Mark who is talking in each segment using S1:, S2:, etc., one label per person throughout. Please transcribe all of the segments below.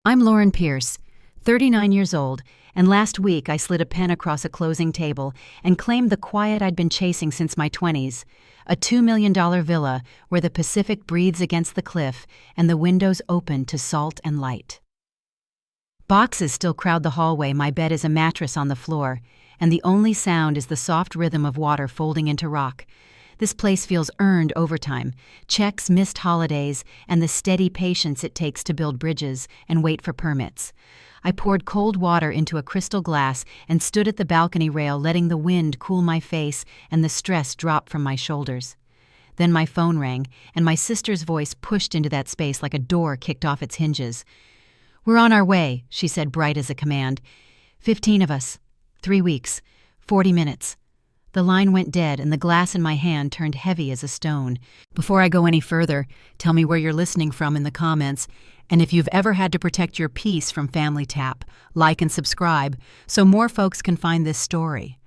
S1: I'm Lauren Pierce, 39 years old, and last week I slid a pen across a closing table and claimed the quiet I'd been chasing since my 20s, a $2 million villa where the Pacific breathes against the cliff and the windows open to salt and light. Boxes still crowd the hallway. My bed is a mattress on the floor, and the only sound is the soft rhythm of water folding into rock. This place feels earned overtime, checks missed holidays, and the steady patience it takes to build bridges and wait for permits. I poured cold water into a crystal glass and stood at the balcony rail, letting the wind cool my face and the stress drop from my shoulders. Then my phone rang, and my sister's voice pushed into that space like a door kicked off its hinges. "We're on our way," she said, bright as a command. 15 of us. 3 weeks. 40 minutes. The line went dead, and the glass in my hand turned heavy as a stone. Before I go any further, tell me where you're listening from in the comments, and if you've ever had to protect your peace from family tap, like and subscribe so more folks can find this story.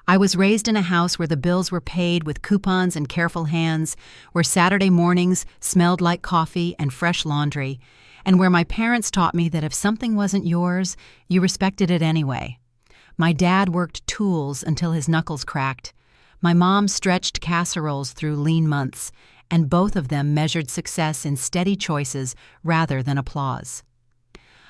S1: I was raised in a house where the bills were paid with coupons and careful hands, where Saturday mornings smelled like coffee and fresh laundry, and where my parents taught me that if something wasn't yours, you respected it anyway. My dad worked tools until his knuckles cracked. My mom stretched casseroles through lean months, and both of them measured success in steady choices rather than applause.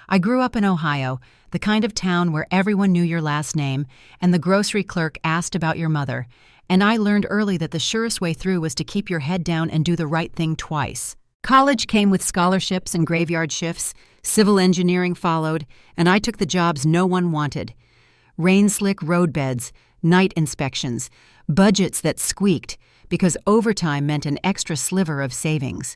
S1: I grew up in Ohio, the kind of town where everyone knew your last name and the grocery clerk asked about your mother, and I learned early that the surest way through was to keep your head down and do the right thing twice. College came with scholarships and graveyard shifts, civil engineering followed, and I took the jobs no one wanted. Rain-slick roadbeds, night inspections, budgets that squeaked because overtime meant an extra sliver of savings.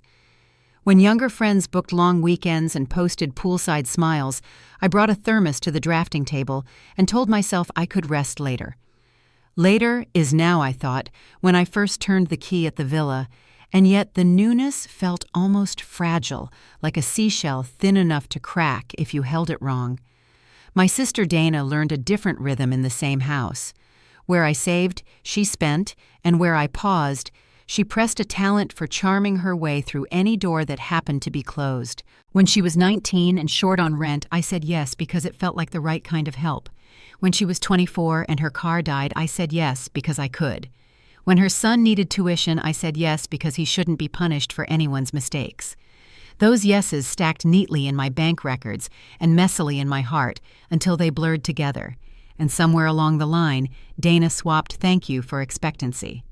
S1: When younger friends booked long weekends and posted poolside smiles, I brought a thermos to the drafting table and told myself I could rest later. Later is now, I thought, when I first turned the key at the villa, and yet the newness felt almost fragile, like a seashell thin enough to crack if you held it wrong. My sister Dana learned a different rhythm in the same house. Where I saved, she spent, and where I paused, she pressed a talent for charming her way through any door that happened to be closed. When she was 19 and short on rent, I said yes because it felt like the right kind of help. When she was 24 and her car died, I said yes because I could. When her son needed tuition, I said yes because he shouldn't be punished for anyone's mistakes. Those yeses stacked neatly in my bank records and messily in my heart until they blurred together, and somewhere along the line, Dana swapped thank you for expectancy.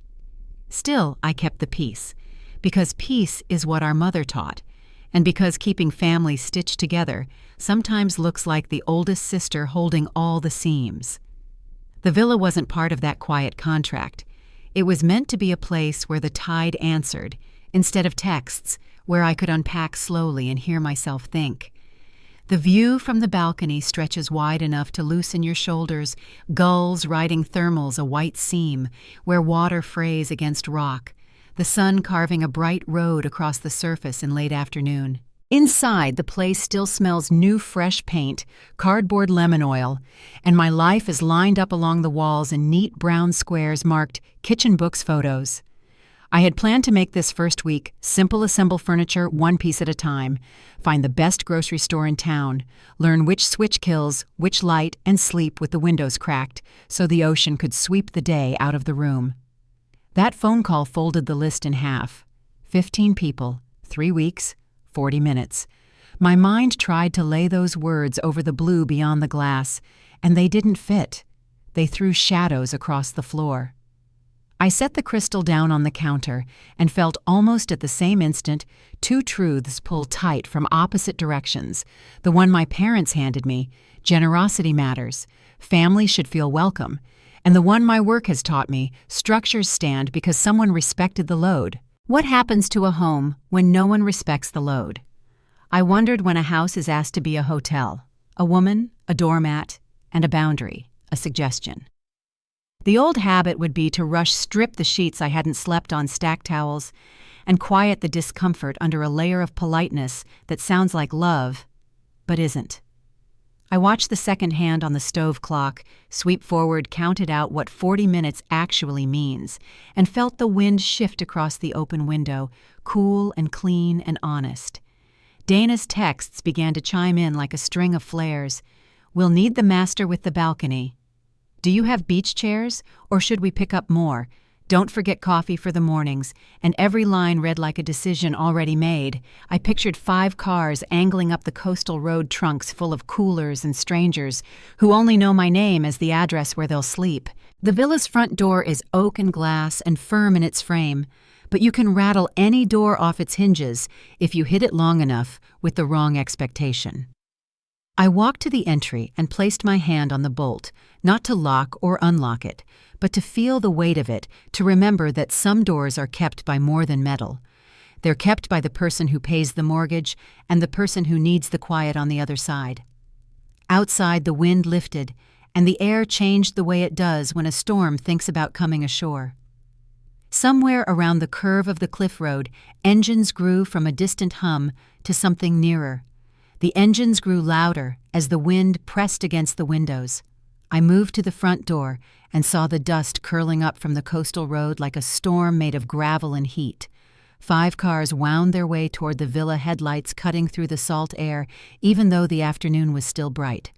S1: Still, I kept the peace, because peace is what our mother taught, and because keeping families stitched together sometimes looks like the oldest sister holding all the seams. The villa wasn't part of that quiet contract. It was meant to be a place where the tide answered, instead of texts, where I could unpack slowly and hear myself think. The view from the balcony stretches wide enough to loosen your shoulders, gulls riding thermals a white seam, where water frays against rock, the sun carving a bright road across the surface in late afternoon. Inside, the place still smells new fresh paint, cardboard lemon oil, and my life is lined up along the walls in neat brown squares marked kitchen books photos. I had planned to make this first week simple assemble furniture one piece at a time, find the best grocery store in town, learn which switch kills, which light, and sleep with the windows cracked so the ocean could sweep the day out of the room. That phone call folded the list in half. 15 people, 3 weeks, 40 minutes. My mind tried to lay those words over the blue beyond the glass, and they didn't fit. They threw shadows across the floor. I set the crystal down on the counter and felt almost at the same instant 2 truths pull tight from opposite directions. The one my parents handed me, generosity matters, family should feel welcome, and the one my work has taught me, structures stand because someone respected the load. What happens to a home when no one respects the load? I wondered when a house is asked to be a hotel, a woman, a doormat, and a boundary, a suggestion. The old habit would be to rush strip the sheets I hadn't slept on stack towels and quiet the discomfort under a layer of politeness that sounds like love, but isn't. I watched the second hand on the stove clock sweep forward, counted out what 40 minutes actually means, and felt the wind shift across the open window, cool and clean and honest. Dana's texts began to chime in like a string of flares. "We'll need the master with the balcony. Do you have beach chairs, or should we pick up more? Don't forget coffee for the mornings," and every line read like a decision already made. I pictured 5 cars angling up the coastal road trunks full of coolers and strangers who only know my name as the address where they'll sleep. The villa's front door is oak and glass and firm in its frame, but you can rattle any door off its hinges if you hit it long enough with the wrong expectation. I walked to the entry and placed my hand on the bolt, not to lock or unlock it, but to feel the weight of it, to remember that some doors are kept by more than metal. They're kept by the person who pays the mortgage and the person who needs the quiet on the other side. Outside, the wind lifted, and the air changed the way it does when a storm thinks about coming ashore. Somewhere around the curve of the cliff road, engines grew from a distant hum to something nearer. The engines grew louder as the wind pressed against the windows. I moved to the front door and saw the dust curling up from the coastal road like a storm made of gravel and heat. 5 cars wound their way toward the villa, headlights cutting through the salt air, even though the afternoon was still bright.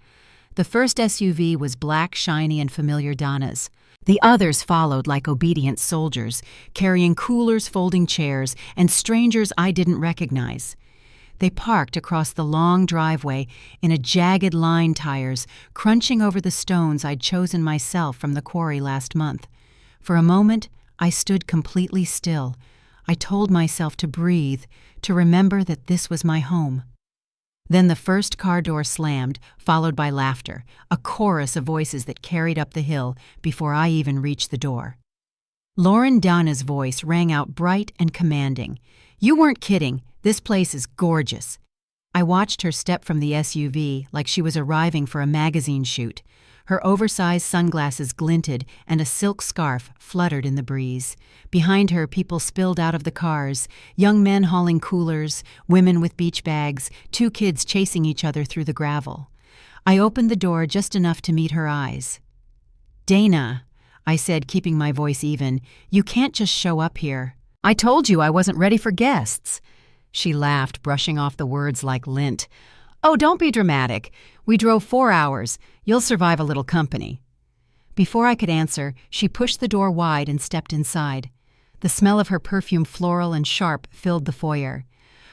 S1: The first SUV was black, shiny, and familiar Donna's. The others followed like obedient soldiers, carrying coolers, folding chairs, and strangers I didn't recognize. They parked across the long driveway in a jagged line tires, crunching over the stones I'd chosen myself from the quarry last month. For a moment, I stood completely still. I told myself to breathe, to remember that this was my home. Then the first car door slammed, followed by laughter, a chorus of voices that carried up the hill before I even reached the door. Lauren Donna's voice rang out bright and commanding. "You weren't kidding. This place is gorgeous." I watched her step from the SUV like she was arriving for a magazine shoot. Her oversized sunglasses glinted and a silk scarf fluttered in the breeze. Behind her, people spilled out of the cars, young men hauling coolers, women with beach bags, 2 kids chasing each other through the gravel. I opened the door just enough to meet her eyes. "Dana," I said, keeping my voice even, "you can't just show up here. I told you I wasn't ready for guests." She laughed, brushing off the words like lint. "Oh, don't be dramatic. We drove 4 hours. You'll survive a little company." Before I could answer, she pushed the door wide and stepped inside. The smell of her perfume, floral and sharp, filled the foyer.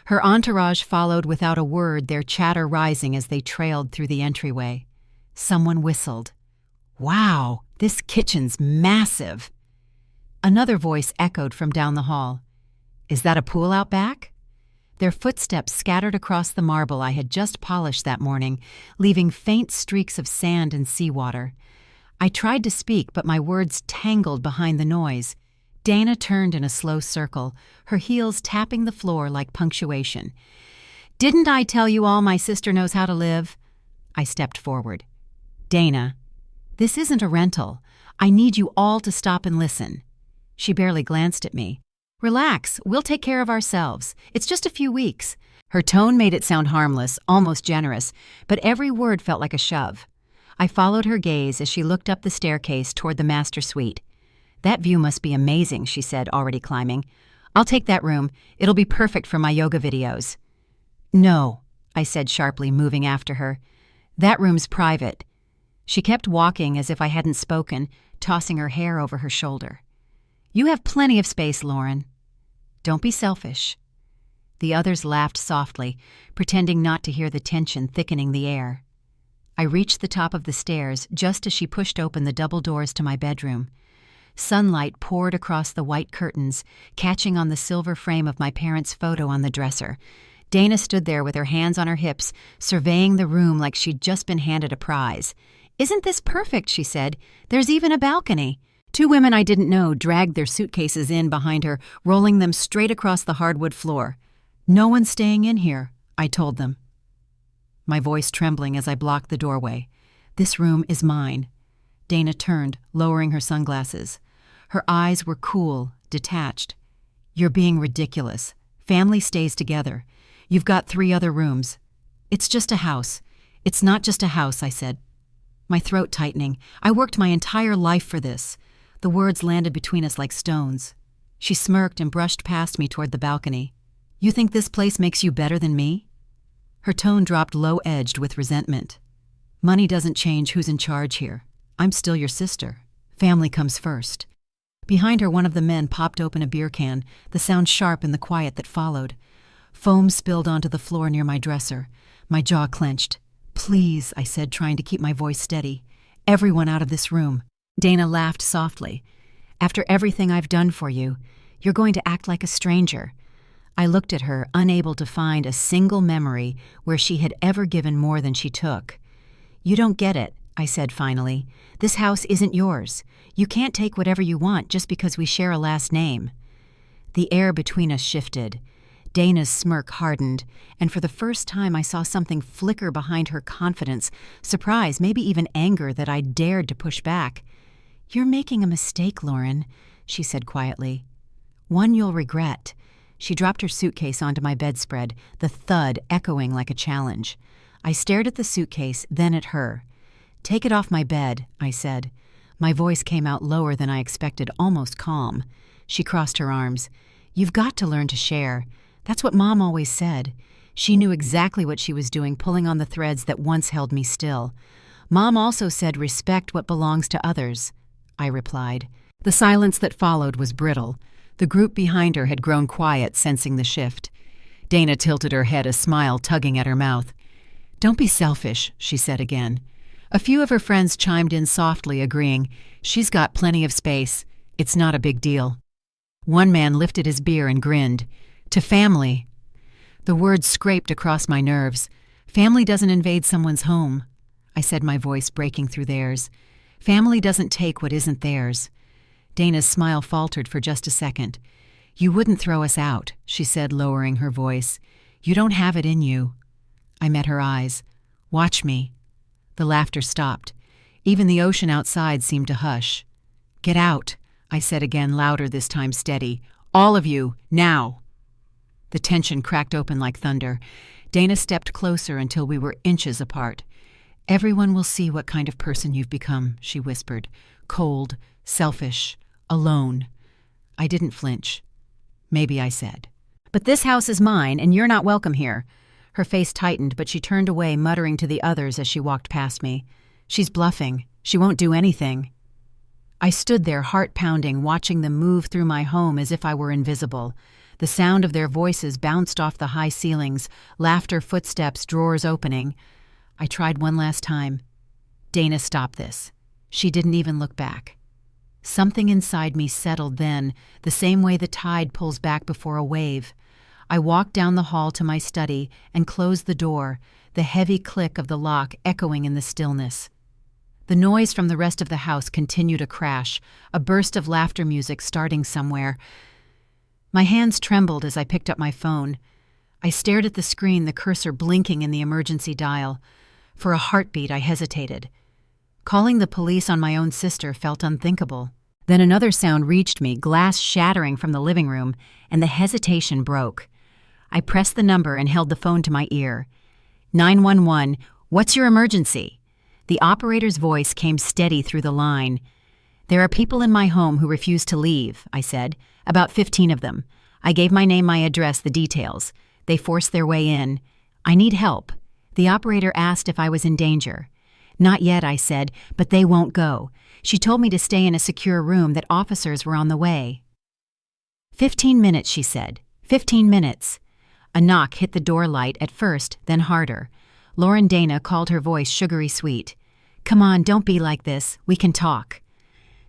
S1: Her entourage followed without a word, their chatter rising as they trailed through the entryway. Someone whistled. "Wow, this kitchen's massive." Another voice echoed from down the hall. "Is that a pool out back?" Their footsteps scattered across the marble I had just polished that morning, leaving faint streaks of sand and seawater. I tried to speak, but my words tangled behind the noise. Dana turned in a slow circle, her heels tapping the floor like punctuation. "Didn't I tell you all my sister knows how to live?" I stepped forward. "Dana, this isn't a rental. I need you all to stop and listen." She barely glanced at me. "Relax, we'll take care of ourselves. It's just a few weeks." Her tone made it sound harmless, almost generous, but every word felt like a shove. I followed her gaze as she looked up the staircase toward the master suite. "That view must be amazing," she said, already climbing. "I'll take that room. It'll be perfect for my yoga videos." "No," I said sharply, moving after her. "That room's private." She kept walking as if I hadn't spoken, tossing her hair over her shoulder. "You have plenty of space, Lauren. Don't be selfish." The others laughed softly, pretending not to hear the tension thickening the air. I reached the top of the stairs just as she pushed open the double doors to my bedroom. Sunlight poured across the white curtains, catching on the silver frame of my parents' photo on the dresser. Dana stood there with her hands on her hips, surveying the room like she'd just been handed a prize. "Isn't this perfect?" she said. "There's even a balcony." 2 women I didn't know dragged their suitcases in behind her, rolling them straight across the hardwood floor. "No one's staying in here," I told them, my voice trembling as I blocked the doorway. "This room is mine." Dana turned, lowering her sunglasses. Her eyes were cool, detached. "You're being ridiculous. Family stays together. You've got 3 other rooms." "It's just a house." "It's not just a house," I said, my throat tightening. "I worked my entire life for this." The words landed between us like stones. She smirked and brushed past me toward the balcony. "You think this place makes you better than me?" Her tone dropped low-edged with resentment. Money doesn't change who's in charge here. I'm still your sister. Family comes first. Behind her, one of the men popped open a beer can, the sound sharp in the quiet that followed. Foam spilled onto the floor near my dresser. My jaw clenched. "Please," I said, trying to keep my voice steady. "Everyone out of this room." Dana laughed softly. "After everything I've done for you, you're going to act like a stranger." I looked at her, unable to find a single memory where she had ever given more than she took. "You don't get it," I said finally. "This house isn't yours. You can't take whatever you want just because we share a last name." The air between us shifted. Dana's smirk hardened, and for the first time I saw something flicker behind her confidence, surprise, maybe even anger that I dared to push back. "You're making a mistake, Lauren," she said quietly. "One you'll regret." She dropped her suitcase onto my bedspread, the thud echoing like a challenge. I stared at the suitcase, then at her. "Take it off my bed," I said. My voice came out lower than I expected, almost calm. She crossed her arms. "You've got to learn to share. That's what Mom always said." She knew exactly what she was doing, pulling on the threads that once held me still. "Mom also said respect what belongs to others," I replied. The silence that followed was brittle. The group behind her had grown quiet, sensing the shift. Dana tilted her head, a smile tugging at her mouth. "Don't be selfish," she said again. A few of her friends chimed in softly, agreeing. "She's got plenty of space. It's not a big deal." One man lifted his beer and grinned. "To family." The words scraped across my nerves. "Family doesn't invade someone's home," I said, my voice breaking through theirs. "Family doesn't take what isn't theirs." Dana's smile faltered for just a second. "You wouldn't throw us out," she said, lowering her voice. "You don't have it in you." I met her eyes. "Watch me." The laughter stopped. Even the ocean outside seemed to hush. "Get out," I said again, louder this time, steady. "All of you, now." The tension cracked open like thunder. Dana stepped closer until we were inches apart. "Everyone will see what kind of person you've become," she whispered. "Cold, selfish, alone." I didn't flinch. "Maybe," I said. "But this house is mine, and you're not welcome here." Her face tightened, but she turned away, muttering to the others as she walked past me. "She's bluffing. She won't do anything." I stood there, heart pounding, watching them move through my home as if I were invisible. The sound of their voices bounced off the high ceilings, laughter, footsteps, drawers opening. I tried one last time. "Dana, stop this." She didn't even look back. Something inside me settled then, the same way the tide pulls back before a wave. I walked down the hall to my study and closed the door, the heavy click of the lock echoing in the stillness. The noise from the rest of the house continued to crash, a burst of laughter music starting somewhere. My hands trembled as I picked up my phone. I stared at the screen, the cursor blinking in the emergency dial. For a heartbeat, I hesitated. Calling the police on my own sister felt unthinkable. Then another sound reached me, glass shattering from the living room, and the hesitation broke. I pressed the number and held the phone to my ear. 911, what's your emergency? The operator's voice came steady through the line. "There are people in my home who refuse to leave," I said. "About 15 of them. I gave my name, my address, the details. They forced their way in. I need help." The operator asked if I was in danger. "Not yet," I said, "but they won't go. She told me to stay in a secure room, that officers were on the way." 15 minutes, she said. 15 minutes. A knock hit the door light at first, then harder. Lauren Dana called, her voice sugary sweet. "Come on, don't be like this. We can talk."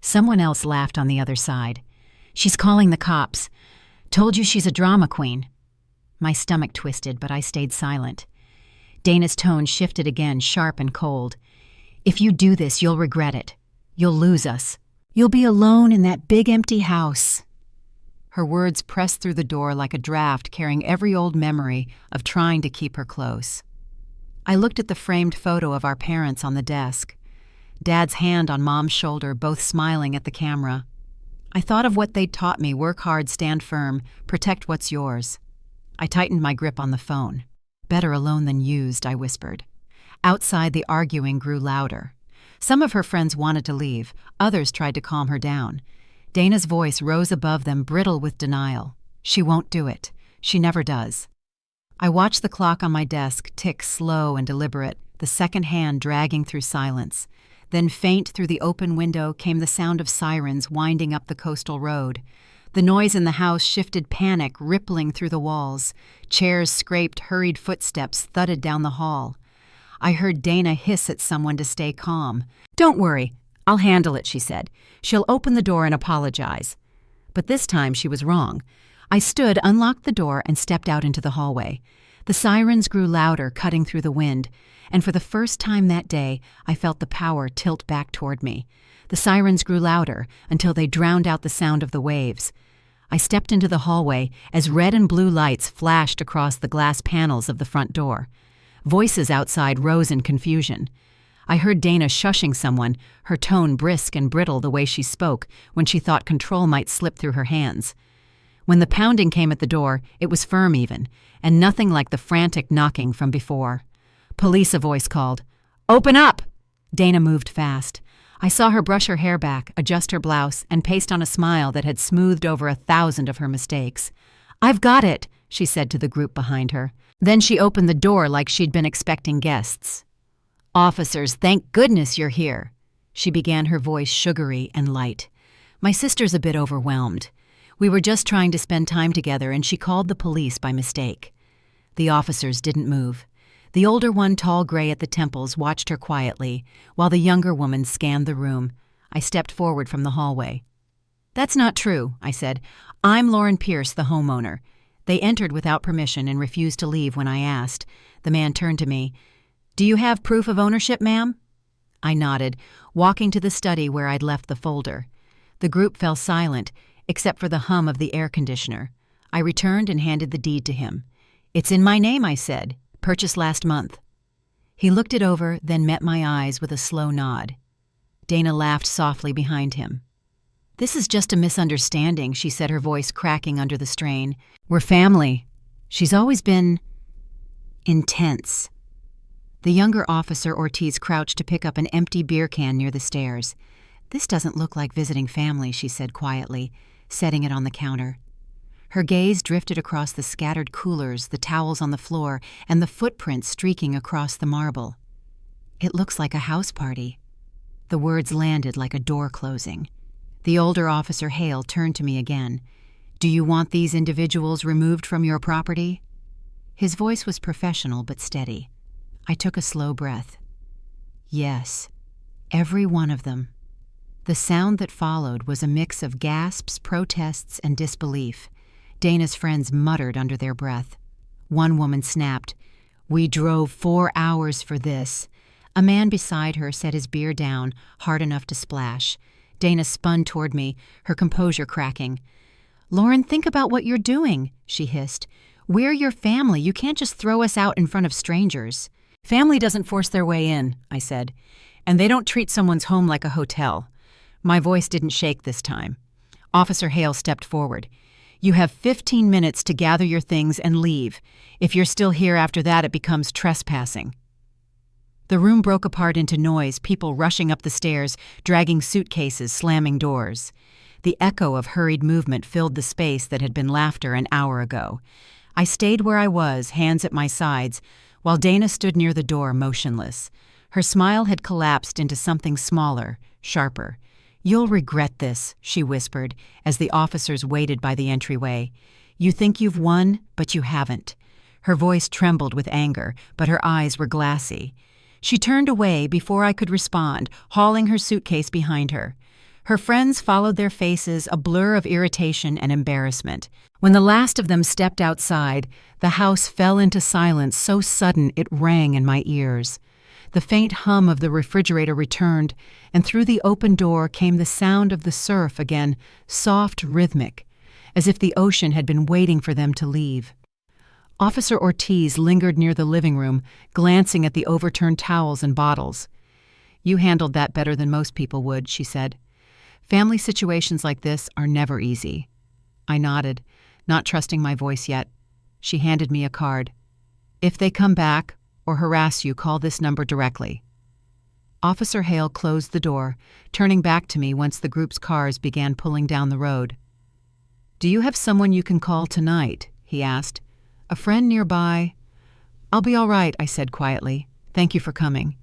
S1: Someone else laughed on the other side. "She's calling the cops. Told you she's a drama queen." My stomach twisted, but I stayed silent. Dana's tone shifted again, sharp and cold. "If you do this, you'll regret it. You'll lose us. You'll be alone in that big empty house." Her words pressed through the door like a draft carrying every old memory of trying to keep her close. I looked at the framed photo of our parents on the desk. Dad's hand on Mom's shoulder, both smiling at the camera. I thought of what they'd taught me: work hard, stand firm, protect what's yours. I tightened my grip on the phone. "Better alone than used," I whispered. Outside, the arguing grew louder. Some of her friends wanted to leave. Others tried to calm her down. Dana's voice rose above them, brittle with denial. "She won't do it. She never does." I watched the clock on my desk tick slow and deliberate, the second hand dragging through silence. Then faint through the open window came the sound of sirens winding up the coastal road. The noise in the house shifted panic rippling through the walls. Chairs scraped, hurried footsteps thudded down the hall. I heard Dana hiss at someone to stay calm. "Don't worry, I'll handle it," she said. "She'll open the door and apologize." But this time she was wrong. I stood, unlocked the door, and stepped out into the hallway. The sirens grew louder, cutting through the wind, and for the first time that day, I felt the power tilt back toward me. The sirens grew louder until they drowned out the sound of the waves. I stepped into the hallway as red and blue lights flashed across the glass panels of the front door. Voices outside rose in confusion. I heard Dana shushing someone, her tone brisk and brittle the way she spoke when she thought control might slip through her hands. When the pounding came at the door, it was firm even, and nothing like the frantic knocking from before. "Police," a voice called. "Open up!" Dana moved fast. I saw her brush her hair back, adjust her blouse, and paste on a smile that had smoothed over 1,000 of her mistakes. "I've got it," she said to the group behind her. Then she opened the door like she'd been expecting guests. "Officers, thank goodness you're here." She began, her voice sugary and light. "My sister's a bit overwhelmed. We were just trying to spend time together and she called the police by mistake." The officers didn't move. The older one, tall gray at the temples, watched her quietly, while the younger woman scanned the room. I stepped forward from the hallway. "That's not true," I said. "I'm Lauren Pierce, the homeowner." They entered without permission and refused to leave when I asked. The man turned to me. "Do you have proof of ownership, ma'am?" I nodded, walking to the study where I'd left the folder. The group fell silent, except for the hum of the air conditioner. I returned and handed the deed to him. "It's in my name," I said. "Purchased last month." He looked it over, then met my eyes with a slow nod. Dana laughed softly behind him. "This is just a misunderstanding," she said, her voice cracking under the strain. "We're family." She's always been intense. The younger officer, Ortiz, crouched to pick up an empty beer can near the stairs. "This doesn't look like visiting family," she said quietly, setting it on the counter. Her gaze drifted across the scattered coolers, the towels on the floor, and the footprints streaking across the marble. "It looks like a house party." The words landed like a door closing. The older officer, Hale, turned to me again. "Do you want these individuals removed from your property?" His voice was professional but steady. I took a slow breath. "Yes, every one of them." The sound that followed was a mix of gasps, protests, and disbelief. Dana's friends muttered under their breath. One woman snapped, "We drove 4 hours for this." A man beside her set his beer down, hard enough to splash. Dana spun toward me, her composure cracking. "Lauren, think about what you're doing," she hissed. "We're your family. You can't just throw us out in front of strangers." "Family doesn't force their way in," I said. "And they don't treat someone's home like a hotel." My voice didn't shake this time. Officer Hale stepped forward. "You have 15 minutes to gather your things and leave. If you're still here after that, it becomes trespassing." The room broke apart into noise, people rushing up the stairs, dragging suitcases, slamming doors. The echo of hurried movement filled the space that had been laughter an hour ago. I stayed where I was, hands at my sides, while Dana stood near the door, motionless. Her smile had collapsed into something smaller, sharper. "You'll regret this," she whispered, as the officers waited by the entryway. "You think you've won, but you haven't." Her voice trembled with anger, but her eyes were glassy. She turned away before I could respond, hauling her suitcase behind her. Her friends followed their faces, a blur of irritation and embarrassment. When the last of them stepped outside, the house fell into silence so sudden it rang in my ears. The faint hum of the refrigerator returned, and through the open door came the sound of the surf again, soft, rhythmic, as if the ocean had been waiting for them to leave. Officer Ortiz lingered near the living room, glancing at the overturned towels and bottles. "You handled that better than most people would," she said. "Family situations like this are never easy." I nodded, not trusting my voice yet. She handed me a card. "If they come back or harass you, call this number directly." Officer Hale closed the door, turning back to me once the group's cars began pulling down the road. "Do you have someone you can call tonight?" he asked.
S2: A friend nearby. I'll be all right, I said quietly. Thank you for coming.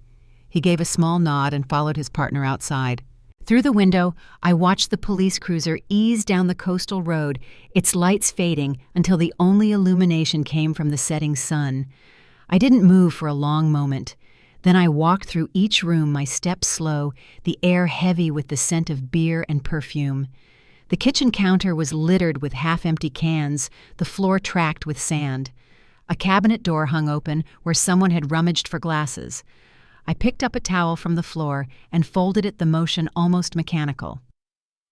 S2: He gave a small nod and followed his partner outside. Through the window, I watched the police cruiser ease down the coastal road, its lights fading until the only illumination came from the setting sun. I didn't move for a long moment. Then I walked through each room, my steps slow, the air heavy with the scent of beer and perfume. The kitchen counter was littered with half-empty cans, the floor tracked with sand. A cabinet door hung open where someone had rummaged for glasses. I picked up a towel from the floor and folded it, the motion almost mechanical.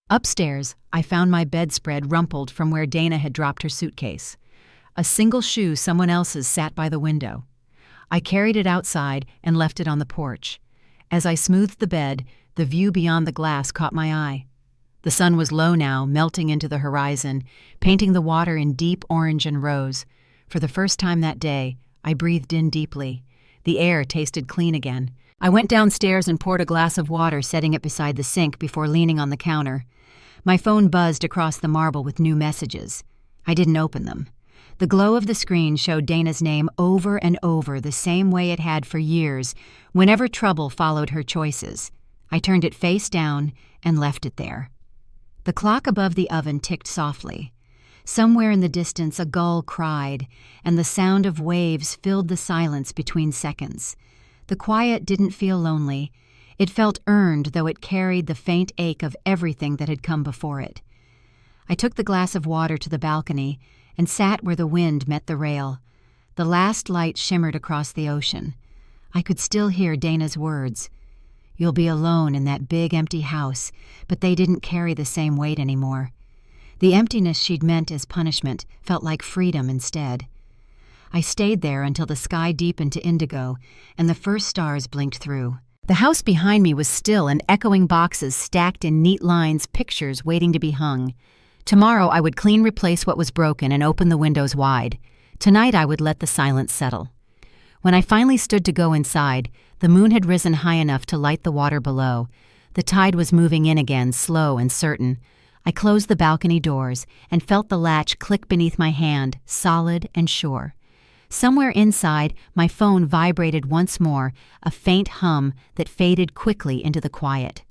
S2: Upstairs, I found my bedspread rumpled from where Dana had dropped her suitcase. A single shoe, someone else's, sat by the window. I carried it outside and left it on the porch. As I smoothed the bed, the view beyond the glass caught my eye. The sun was low now, melting into the horizon, painting the water in deep orange and rose. For the first time that day, I breathed in deeply. The air tasted clean again. I went downstairs and poured a glass of water, setting it beside the sink before leaning on the counter. My phone buzzed across the marble with new messages. I didn't open them. The glow of the screen showed Dana's name over and over, the same way it had for years, whenever trouble followed her choices. I turned it face down and left it there. The clock above the oven ticked softly. Somewhere in the distance a gull cried, and the sound of waves filled the silence between seconds. The quiet didn't feel lonely. It felt earned, though it carried the faint ache of everything that had come before it. I took the glass of water to the balcony and sat where the wind met the rail. The last light shimmered across the ocean. I could still hear Dana's words. "You'll be alone in that big empty house," but they didn't carry the same weight anymore. The emptiness she'd meant as punishment felt like freedom instead. I stayed there until the sky deepened to indigo and the first stars blinked through. The house behind me was still, and echoing boxes stacked in neat lines, pictures waiting to be hung. Tomorrow I would clean replace what was broken and open the windows wide. Tonight I would let the silence settle. When I finally stood to go inside, the moon had risen high enough to light the water below. The tide was moving in again, slow and certain. I closed the balcony doors and felt the latch click beneath my hand, solid and sure. Somewhere inside, my phone vibrated once more, a faint hum that faded quickly into the quiet.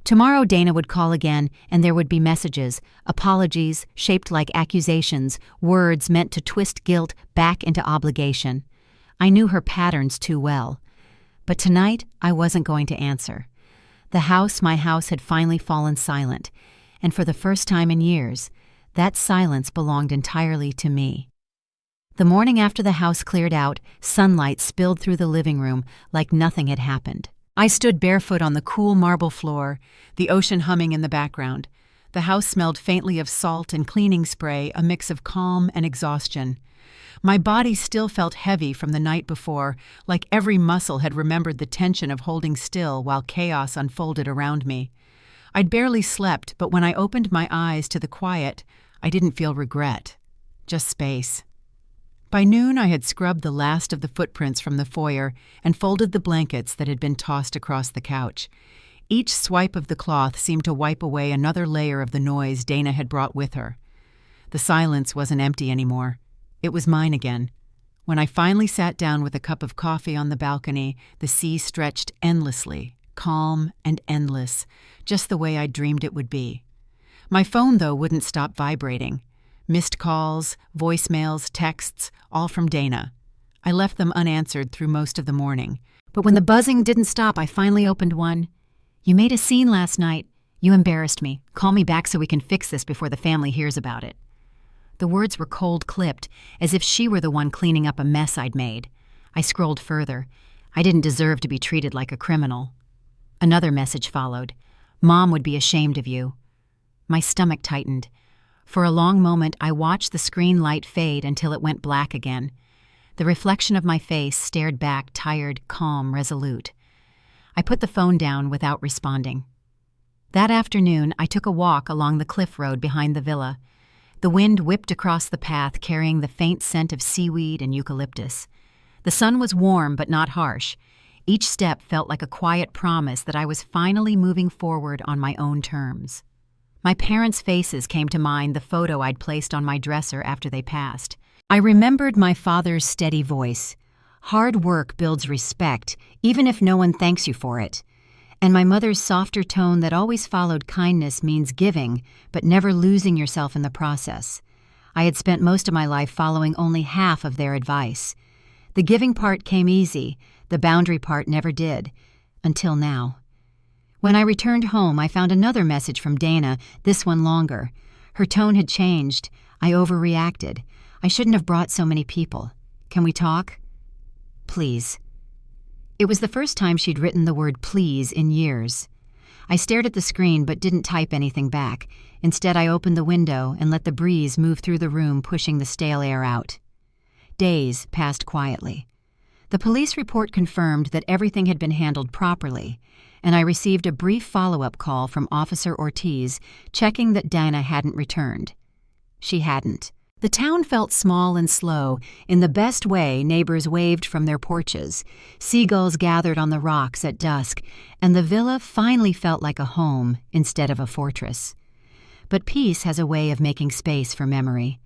S2: Tomorrow Dana would call again, and there would be messages, apologies shaped like accusations, words meant to twist guilt back into obligation. I knew her patterns too well. But tonight, I wasn't going to answer. The house, my house, had finally fallen silent, and for the first time in years, that silence belonged entirely to me. The morning after the house cleared out, sunlight spilled through the living room like nothing had happened. I stood barefoot on the cool marble floor, the ocean humming in the background. The house smelled faintly of salt and cleaning spray, a mix of calm and exhaustion. My body still felt heavy from the night before, like every muscle had remembered the tension of holding still while chaos unfolded around me. I'd barely slept, but when I opened my eyes to the quiet, I didn't feel regret, just space. By noon, I had scrubbed the last of the footprints from the foyer and folded the blankets that had been tossed across the couch. Each swipe of the cloth seemed to wipe away another layer of the noise Dana had brought with her. The silence wasn't empty anymore. It was mine again. When I finally sat down with a cup of coffee on the balcony, the sea stretched endlessly, calm and endless, just the way I'd dreamed it would be. My phone, though, wouldn't stop vibrating. Missed calls, voicemails, texts, all from Dana. I left them unanswered through most of the morning. But when the buzzing didn't stop, I finally opened one. "You made a scene last night. You embarrassed me. Call me back so we can fix this before the family hears about it." The words were cold-clipped, as if she were the one cleaning up a mess I'd made. I scrolled further. I didn't deserve to be treated like a criminal. Another message followed. "Mom would be ashamed of you." My stomach tightened. For a long moment, I watched the screen light fade until it went black again. The reflection of my face stared back, tired, calm, resolute. I put the phone down without responding. That afternoon, I took a walk along the cliff road behind the villa. The wind whipped across the path, carrying the faint scent of seaweed and eucalyptus. The sun was warm but not harsh. Each step felt like a quiet promise that I was finally moving forward on my own terms. My parents' faces came to mind, the photo I'd placed on my dresser after they passed.
S1: I remembered my father's steady voice. Hard work builds respect, even if no one thanks you for it. And my mother's softer tone that always followed kindness means giving, but never losing yourself in the process. I had spent most of my life following only half of their advice. The giving part came easy, the boundary part never did. Until now. When I returned home, I found another message from Dana, this one longer. Her tone had changed. I overreacted. I shouldn't have brought so many people. Can we talk? Please. It was the first time she'd written the word please in years. I stared at the screen but didn't type anything back. Instead, I opened the window and let the breeze move through the room, pushing the stale air out. Days passed quietly. The police report confirmed that everything had been handled properly, and I received a brief follow-up call from Officer Ortiz checking that Dana hadn't returned. She hadn't. The town felt small and slow. In the best way, neighbors waved from their porches. Seagulls gathered on the rocks at dusk, and the villa finally felt like a home instead of a fortress. But peace has a way of making space for memory.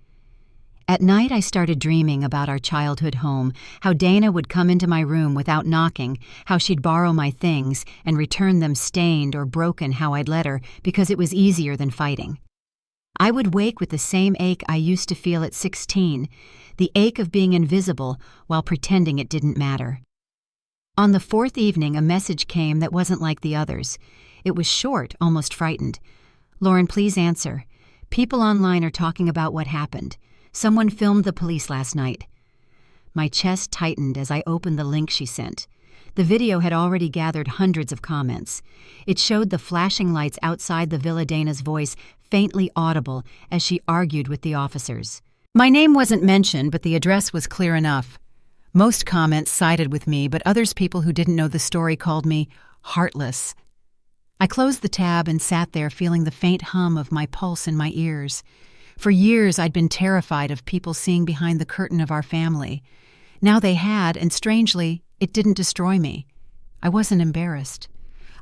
S1: At night, I started dreaming about our childhood home, how Dana would come into my room without knocking, how she'd borrow my things and return them stained or broken how I'd let her because it was easier than fighting. I would wake with the same ache I used to feel at 16, the ache of being invisible while pretending it didn't matter. On the fourth evening, a message came that wasn't like the others. It was short, almost frightened. "Lauren, please answer. People online are talking about what happened. Someone filmed the police last night." My chest tightened as I opened the link she sent. The video had already gathered hundreds of comments. It showed the flashing lights outside the Villa, Dana's voice faintly audible as she argued with the officers. My name wasn't mentioned, but the address was clear enough. Most comments sided with me, but others, people who didn't know the story, called me heartless. I closed the tab and sat there feeling the faint hum of my pulse in my ears. For years, I'd been terrified of people seeing behind the curtain of our family. Now they had, and strangely, it didn't destroy me. I wasn't embarrassed.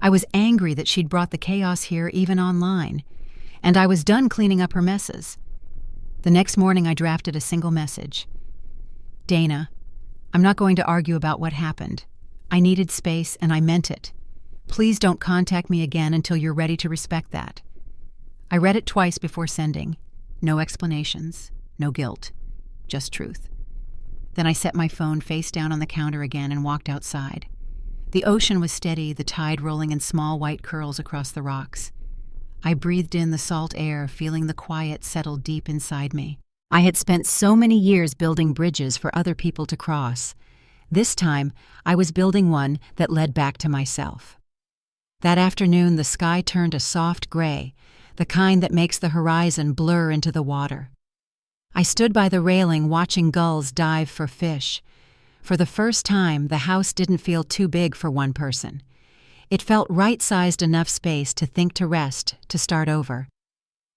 S1: I was angry that she'd brought the chaos here even online. And I was done cleaning up her messes. The next morning, I drafted a single message. "Dana, I'm not going to argue about what happened. I needed space, and I meant it. Please don't contact me again until you're ready to respect that." I read it twice before sending. No explanations, no guilt, just truth. Then I set my phone face down on the counter again and walked outside. The ocean was steady, the tide rolling in small white curls across the rocks. I breathed in the salt air, feeling the quiet settle deep inside me. I had spent so many years building bridges for other people to cross. This time, I was building one that led back to myself. That afternoon, the sky turned a soft gray, the kind that makes the horizon blur into the water. I stood by the railing watching gulls dive for fish. For the first time, the house didn't feel too big for one person. It felt right-sized enough space to think, to rest, to start over.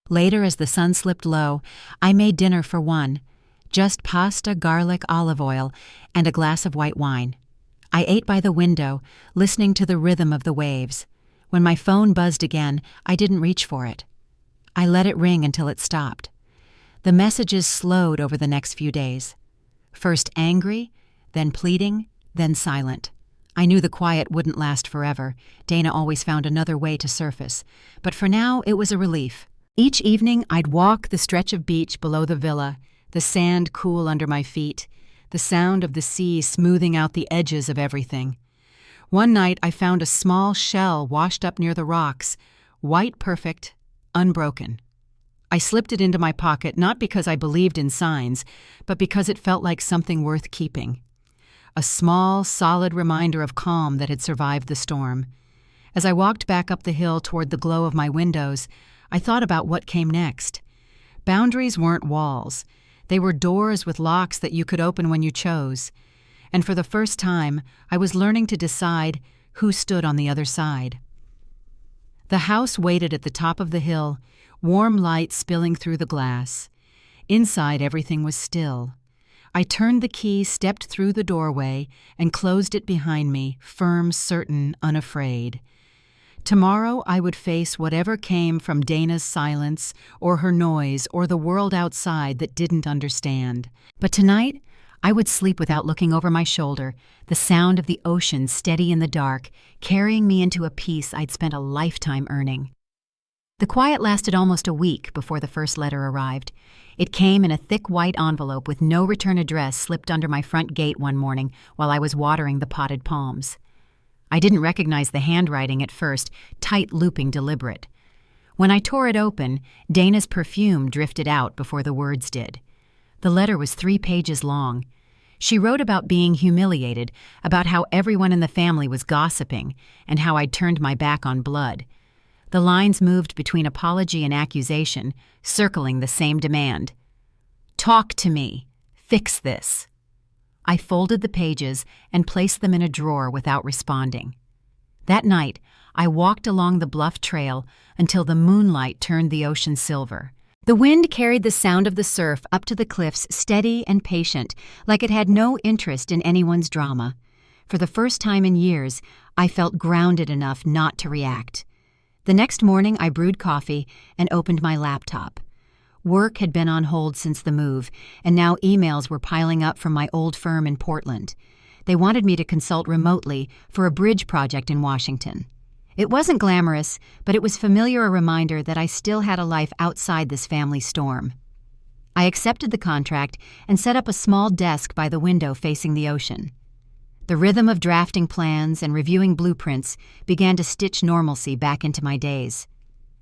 S1: Later, as the sun slipped low, I made dinner for one. Just pasta, garlic, olive oil, and a glass of white wine. I ate by the window, listening to the rhythm of the waves. When my phone buzzed again, I didn't reach for it. I let it ring until it stopped. The messages slowed over the next few days. First angry, then pleading, then silent. I knew the quiet wouldn't last forever. Dana always found another way to surface. But for now, it was a relief. Each evening, I'd walk the stretch of beach below the villa, the sand cool under my feet, the sound of the sea smoothing out the edges of everything. One night, I found a small shell washed up near the rocks, white perfect, unbroken. I slipped it into my pocket not because I believed in signs, but because it felt like something worth keeping. A small, solid reminder of calm that had survived the storm. As I walked back up the hill toward the glow of my windows, I thought about what came next. Boundaries weren't walls. They were doors with locks that you could open when you chose. And for the first time, I was learning to decide who stood on the other side. The house waited at the top of the hill, warm light spilling through the glass. Inside, everything was still. I turned the key, stepped through the doorway, and closed it behind me, firm, certain, unafraid.
S2: Tomorrow I would face whatever came from Dana's silence or her noise or the world outside that didn't understand. But tonight, I would sleep without looking over my shoulder, the sound of the ocean steady in the dark, carrying me into a peace I'd spent a lifetime earning. The quiet lasted almost a week before the first letter arrived. It came in a thick white envelope with no return address slipped under my front gate one morning while I was watering the potted palms. I didn't recognize the handwriting at first, tight looping deliberate. When I tore it open, Dana's perfume drifted out before the words did. The letter was 3 pages long. She wrote about being humiliated, about how everyone in the family was gossiping, and how I'd turned my back on blood. The lines moved between apology and accusation, circling the same demand. Talk to me. Fix this. I folded the pages and placed them in a drawer without responding. That night, I walked along the bluff trail until the moonlight turned the ocean silver. The wind carried the sound of the surf up to the cliffs steady and patient, like it had no interest in anyone's drama. For the first time in years, I felt grounded enough not to react. The next morning, I brewed coffee and opened my laptop. Work had been on hold since the move, and now emails were piling up from my old firm in Portland. They wanted me to consult remotely for a bridge project in Washington. It wasn't glamorous, but it was familiar a reminder that I still had a life outside this family storm. I accepted the contract and set up a small desk by the window facing the ocean. The rhythm of drafting plans and reviewing blueprints began to stitch normalcy back into my days.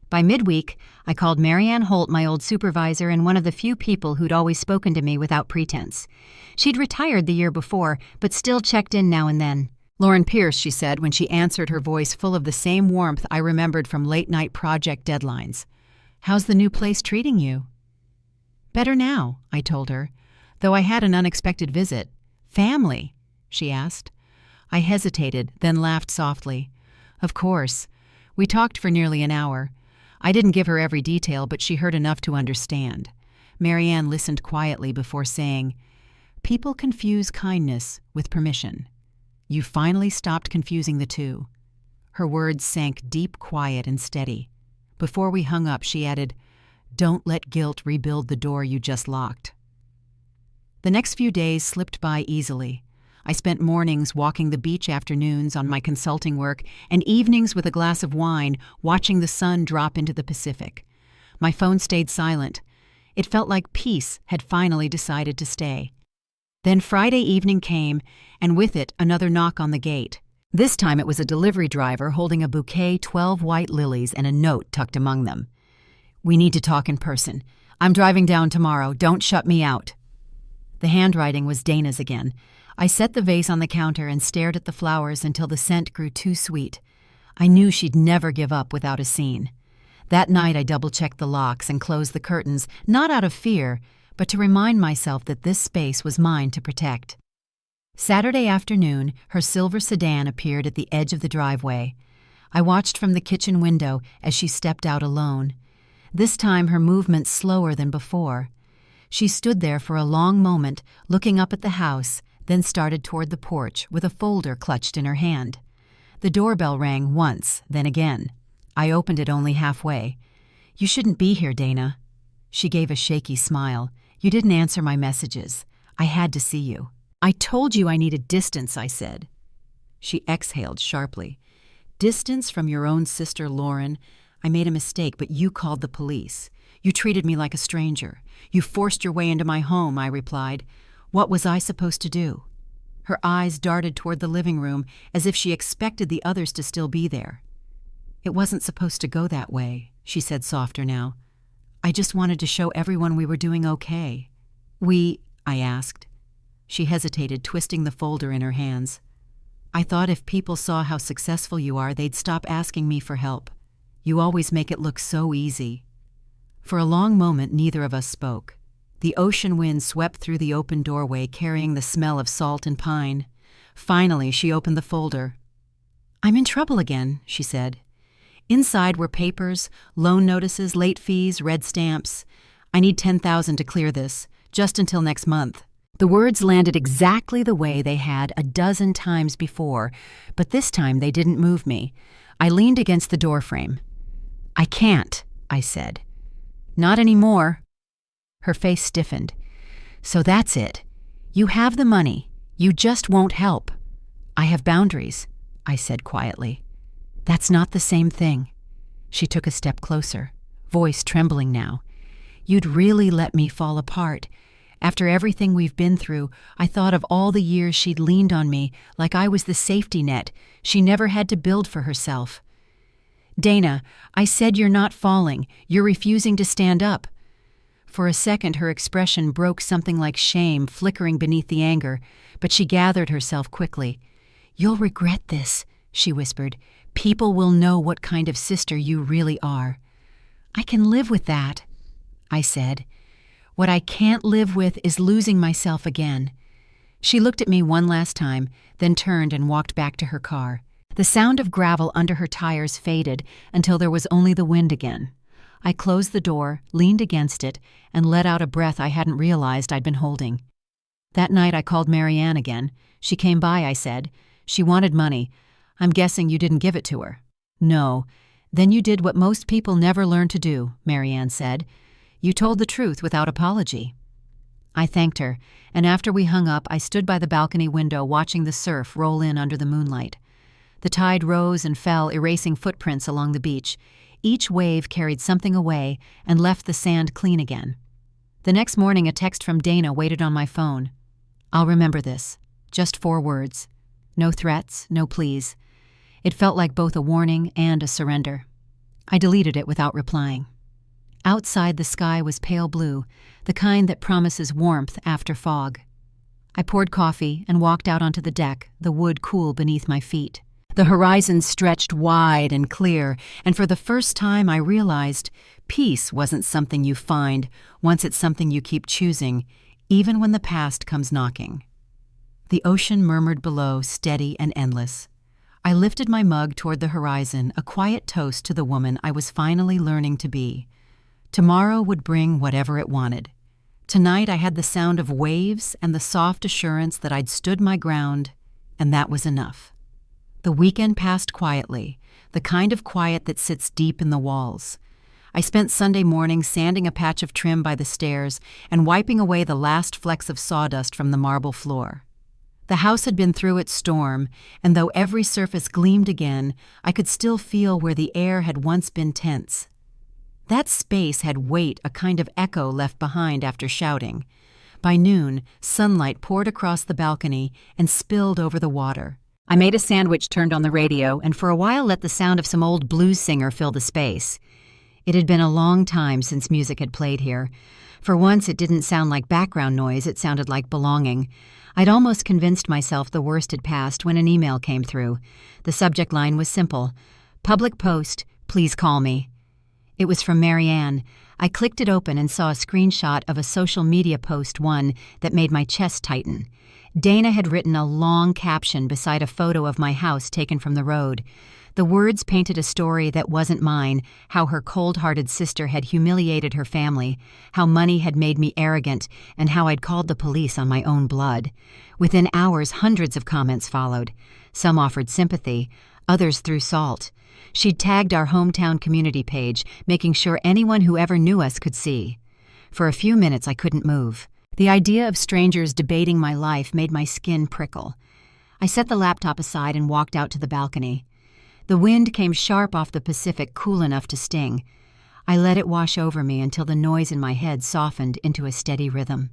S2: By midweek, I called Marianne Holt, my old supervisor and one of the few people who'd always spoken to me without pretense. She'd retired the year before, but still checked in now and then. Lauren Pierce, she said when she answered, her voice full of the same warmth I remembered from late-night project deadlines. How's the new place treating you? Better now, I told her, though I had an unexpected visit. Family, she asked. I hesitated, then laughed softly. Of course. We talked for nearly an hour. I didn't give her every detail, but she heard enough to understand. Marianne listened quietly before saying, "People confuse kindness with permission. You finally stopped confusing the two." Her words sank deep, quiet, and steady. Before we hung up, she added, "Don't let guilt rebuild the door you just locked." The next few days slipped by easily. I spent mornings walking the beach, afternoons on my consulting work, and evenings with a glass of wine watching the sun drop into the Pacific. My phone stayed silent. It felt like peace had finally decided to stay. Then Friday evening came, and with it another knock on the gate. This time it was a delivery driver holding a bouquet, 12 white lilies, and a note tucked among them. "We need to talk in person. I'm driving down tomorrow. Don't shut me out." The handwriting was Dana's again. I set the vase on the counter and stared at the flowers until the scent grew too sweet. I knew she'd never give up without a scene. That night I double-checked the locks and closed the curtains, not out of fear, but to remind myself that this space was mine to protect. Saturday afternoon, her silver sedan appeared at the edge of the driveway. I watched from the kitchen window as she stepped out alone. This time her movements slower than before. She stood there for a long moment, looking up at the house, then started toward the porch with a folder clutched in her hand. The doorbell rang once, then again. I opened it only halfway. "You shouldn't be here, Dana." She gave a shaky smile. "You didn't answer my messages. I had to see you." "I told you I needed distance," I said. She exhaled sharply. "Distance from your own sister, Lauren. I made a mistake, but you called the police. You treated me like a stranger. You forced your way into my home," I replied. "What was I supposed to do?" Her eyes darted toward the living room as if she expected the others to still be there. "It wasn't supposed to go that way," she said softer now. "I just wanted to show everyone we were doing okay." I asked. She hesitated, twisting the folder in her hands. "I thought if people saw how successful you are, they'd stop asking me for help. You always make it look so easy." For a long moment, neither of us spoke. The ocean wind swept through the open doorway, carrying the smell of salt and pine. Finally, she opened the folder. "I'm in trouble again," she said. Inside were papers, loan notices, late fees, red stamps. "I need $10,000 to clear this, just until next month." The words landed exactly the way they had a dozen times before, but this time they didn't move me. I leaned against the doorframe. "I can't," I said. "Not anymore." Her face stiffened. "So that's it. You have the money. You just won't help." "I have boundaries," I said quietly. "That's not the same thing." She took a step closer, voice trembling now. "You'd really let me fall apart. After everything we've been through, I thought of all the years she'd leaned on me like I was the safety net she never had to build for herself." "Dana, I said you're not falling. You're refusing to stand up." For a second, her expression broke something like shame flickering beneath the anger, but she gathered herself quickly. "You'll regret this," she whispered. "People will know what kind of sister you really are." "I can live with that," I said. "What I can't live with is losing myself again." She looked at me one last time, then turned and walked back to her car. The sound of gravel under her tires faded until there was only the wind again. I closed the door, leaned against it, and let out a breath I hadn't realized I'd been holding. That night I called Marianne again. She came by, I said. "She wanted money. I'm guessing you didn't give it to her." "No. Then you did what most people never learn to do," Marianne said. "You told the truth without apology." I thanked her, and after we hung up, I stood by the balcony window watching the surf roll in under the moonlight. The tide rose and fell, erasing footprints along the beach. Each wave carried something away and left the sand clean again. The next morning, a text from Dana waited on my phone. "I'll remember this. Just 4 words. No threats, no pleas." It felt like both a warning and a surrender. I deleted it without replying. Outside, the sky was pale blue, the kind that promises warmth after fog. I poured coffee and walked out onto the deck, the wood cool beneath my feet. The horizon stretched wide and clear, and for the first time I realized peace wasn't something you find once it's something you keep choosing, even when the past comes knocking. The ocean murmured below, steady and endless. I lifted my mug toward the horizon, a quiet toast to the woman I was finally learning to be. Tomorrow would bring whatever it wanted. Tonight I had the sound of waves and the soft assurance that I'd stood my ground, and that was enough. The weekend passed quietly, the kind of quiet that sits deep in the walls. I spent Sunday morning sanding a patch of trim by the stairs and wiping away the last flecks of sawdust from the marble floor. The house had been through its storm, and though every surface gleamed again, I could still feel where the air had once been tense. That space had weight, a kind of echo left behind after shouting. By noon, sunlight poured across the balcony and spilled over the water. I made a sandwich, turned on the radio, and for a while let the sound of some old blues singer fill the space. It had been a long time since music had played here. For once, it didn't sound like background noise, it sounded like belonging. I'd almost convinced myself the worst had passed when an email came through. The subject line was simple: "Public post, please call me." It was from Marianne. I clicked it open and saw a screenshot of a social media post, one that made my chest tighten. Dana had written a long caption beside a photo of my house taken from the road. The words painted a story that wasn't mine, how her cold-hearted sister had humiliated her family, how money had made me arrogant, and how I'd called the police on my own blood. Within hours, hundreds of comments followed. Some offered sympathy, others threw salt. She'd tagged our hometown community page, making sure anyone who ever knew us could see. For a few minutes, I couldn't move. The idea of strangers debating my life made my skin prickle. I set the laptop aside and walked out to the balcony. The wind came sharp off the Pacific, cool enough to sting. I let it wash over me until the noise in my head softened into a steady rhythm.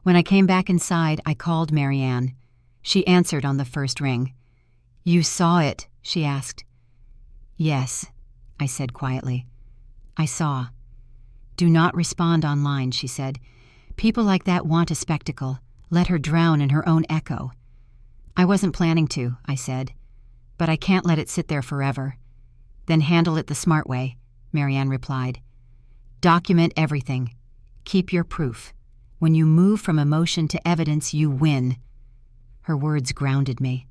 S2: When I came back inside, I called Marianne. She answered on the first ring. "You saw it?" she asked. "Yes," I said quietly. "I saw." "Do not respond online," she said. "People like that want a spectacle. Let her drown in her own echo." "I wasn't planning to," I said. "But I can't let it sit there forever." "Then handle it the smart way," Marianne replied. "Document everything. Keep your proof. When you move from emotion to evidence, you win." Her words grounded me.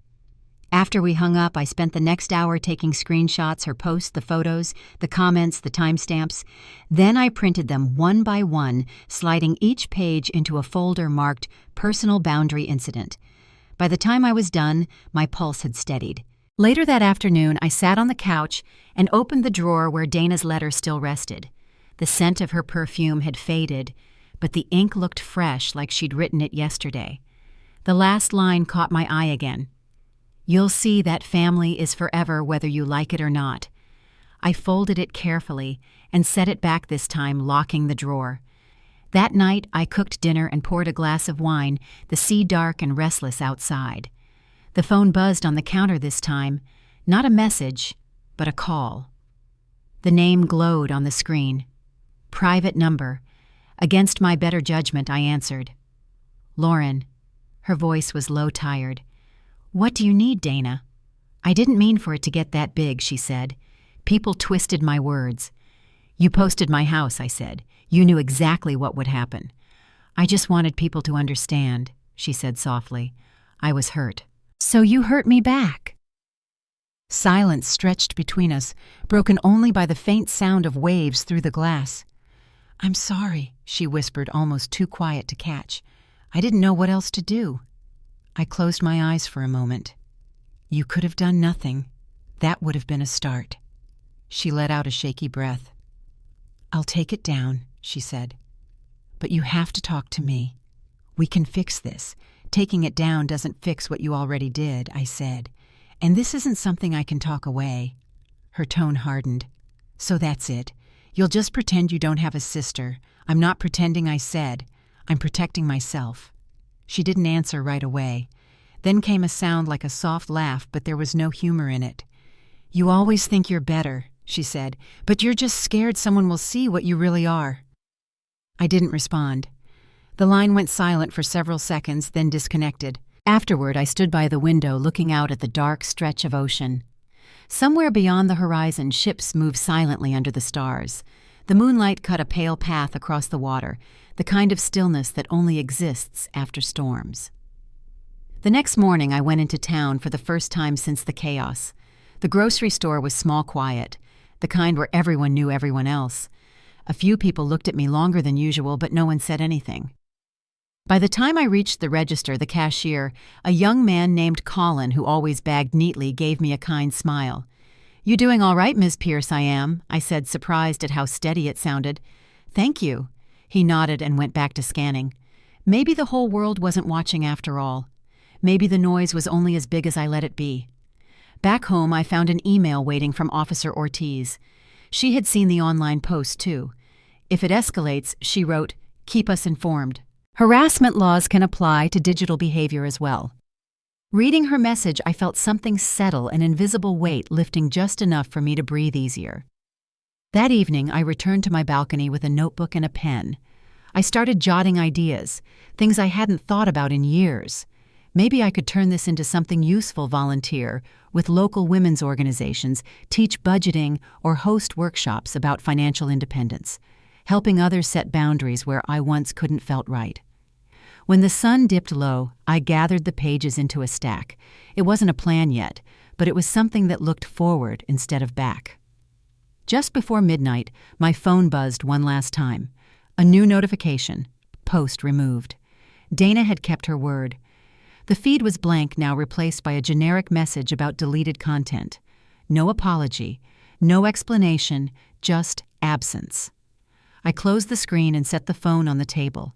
S2: After we hung up, I spent the next hour taking screenshots, her posts, the photos, the comments, the timestamps. Then I printed them one by one, sliding each page into a folder marked Personal Boundary Incident. By the time I was done, my pulse had steadied.
S1: Later that afternoon, I sat on the couch and opened the drawer where Dana's letter still rested. The scent of her perfume had faded, but the ink looked fresh, like she'd written it yesterday. The last line caught my eye again. "You'll see that family is forever whether you like it or not." I folded it carefully and set it back this time, locking the drawer. That night, I cooked dinner and poured a glass of wine, the sea dark and restless outside. The phone buzzed on the counter this time, not a message, but a call. The name glowed on the screen. Private number. Against my better judgment, I answered. "Lauren." Her voice was low-tired. "What do you need, Dana?" "I didn't mean for it to get that big," she said. People twisted my words. "You posted my house," I said. "You knew exactly what would happen." "I just wanted people to understand," she said softly. I was hurt. "So you hurt me back." Silence stretched between us, broken only by the faint sound of waves through the glass. "I'm sorry," she whispered, almost too quiet to catch. "I didn't know what else to do." I closed my eyes for a moment. "You could have done nothing. That would have been a start." She let out a shaky breath. "I'll take it down," she said. "But you have to talk to me. We can fix this. Taking it down doesn't fix what you already did," I said. "And this isn't something I can talk away." Her tone hardened. "So that's it. You'll just pretend you don't have a sister. I'm not pretending I said. I'm protecting myself." She didn't answer right away. Then came a sound like a soft laugh, but there was no humor in it. "You always think you're better," she said, "but you're just scared someone will see what you really are." I didn't respond. The line went silent for several seconds, then disconnected. Afterward, I stood by the window looking out at the dark stretch of ocean. Somewhere beyond the horizon, ships moved silently under the stars. The moonlight cut a pale path across the water, the kind of stillness that only exists after storms. The next morning, I went into town for the first time since the chaos. The grocery store was small quiet, the kind where everyone knew everyone else. A few people looked at me longer than usual, but no one said anything. By the time I reached the register, the cashier, a young man named Colin, who always bagged neatly, gave me a kind smile. "You doing all right, Ms. Pierce?" "I am," I said, surprised at how steady it sounded. "Thank you." He nodded and went back to scanning. Maybe the whole world wasn't watching after all. Maybe the noise was only as big as I let it be. Back home, I found an email waiting from Officer Ortiz. She had seen the online post, too. "If it escalates," she wrote, "keep us informed. Harassment laws can apply to digital behavior as well." Reading her message, I felt something settle, an invisible weight lifting just enough for me to breathe easier. That evening, I returned to my balcony with a notebook and a pen. I started jotting ideas, things I hadn't thought about in years. Maybe I could turn this into something useful, volunteer with local women's organizations, teach budgeting, or host workshops about financial independence, helping others set boundaries where I once couldn't felt right. When the sun dipped low, I gathered the pages into a stack. It wasn't a plan yet, but it was something that looked forward instead of back. Just before midnight, my phone buzzed one last time. A new notification. Post removed. Dana had kept her word. The feed was blank, now replaced by a generic message about deleted content. No apology, no explanation, just absence. I closed the screen and set the phone on the table.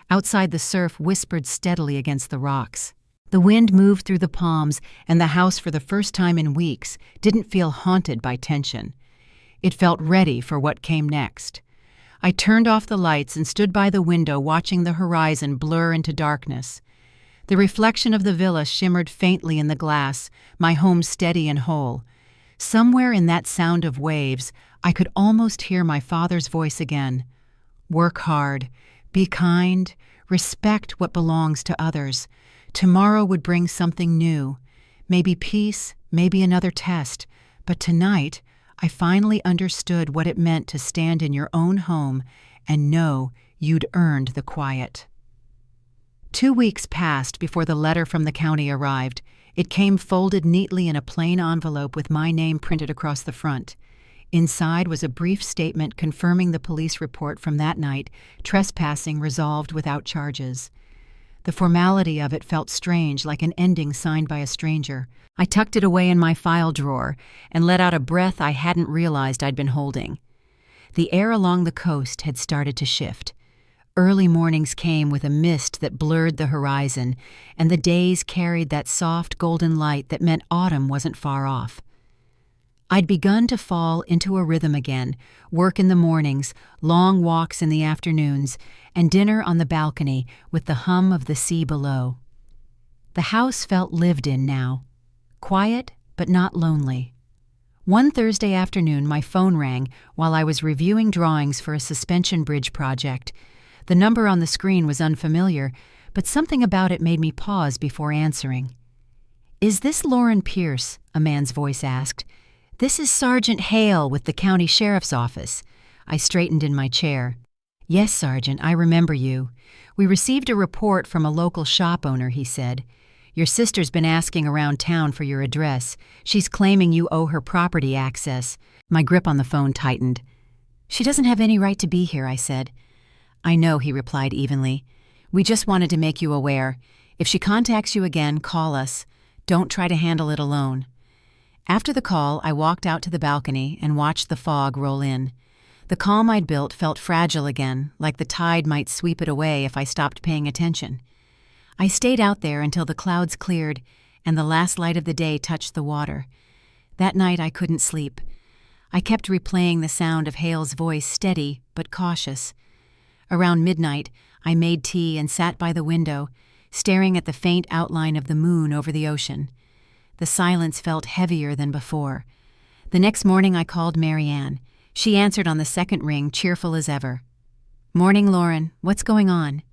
S1: Outside, the surf whispered steadily against the rocks. The wind moved through the palms, and the house, for the first time in weeks, didn't feel haunted by tension. It felt ready for what came next. I turned off the lights and stood by the window watching the horizon blur into darkness. The reflection of the villa shimmered faintly in the glass, my home steady and whole. Somewhere in that sound of waves, I could almost hear my father's voice again. "Work hard. Be kind. Respect what belongs to others. Tomorrow would bring something new. Maybe peace, maybe another test. But tonight, I finally understood what it meant to stand in your own home and know you'd earned the quiet." 2 weeks passed before the letter from the county arrived. It came folded neatly in a plain envelope with my name printed across the front. Inside was a brief statement confirming the police report from that night, trespassing resolved without charges.
S2: The formality of it felt strange, like an ending signed by a stranger. I tucked it away in my file drawer and let out a breath I hadn't realized I'd been holding. The air along the coast had started to shift. Early mornings came with a mist that blurred the horizon, and the days carried that soft golden light that meant autumn wasn't far off. I'd begun to fall into a rhythm again, work in the mornings, long walks in the afternoons, and dinner on the balcony with the hum of the sea below. The house felt lived in now, quiet but not lonely. One Thursday afternoon my phone rang while I was reviewing drawings for a suspension bridge project. The number on the screen was unfamiliar, but something about it made me pause before answering. "Is this Lauren Pierce?" a man's voice asked. "This is Sergeant Hale with the county sheriff's office." I straightened in my chair. "Yes, Sergeant, I remember you. We received a report from a local shop owner," he said. "Your sister's been asking around town for your address. She's claiming you owe her property access." My grip on the phone tightened. "She doesn't have any right to be here," I said. "I know," he replied evenly. "We just wanted to make you aware. If she contacts you again, call us. Don't try to handle it alone." After the call, I walked out to the balcony and watched the fog roll in. The calm I'd built felt fragile again, like the tide might sweep it away if I stopped paying attention. I stayed out there until the clouds cleared and the last light of the day touched the water. That night I couldn't sleep. I kept replaying the sound of Hale's voice, steady but cautious. Around midnight, I made tea and sat by the window, staring at the faint outline of the moon over the ocean. The silence felt heavier than before. The next morning I called Mary Ann. She answered on the second ring, cheerful as ever. "Morning, Lauren. What's going on?"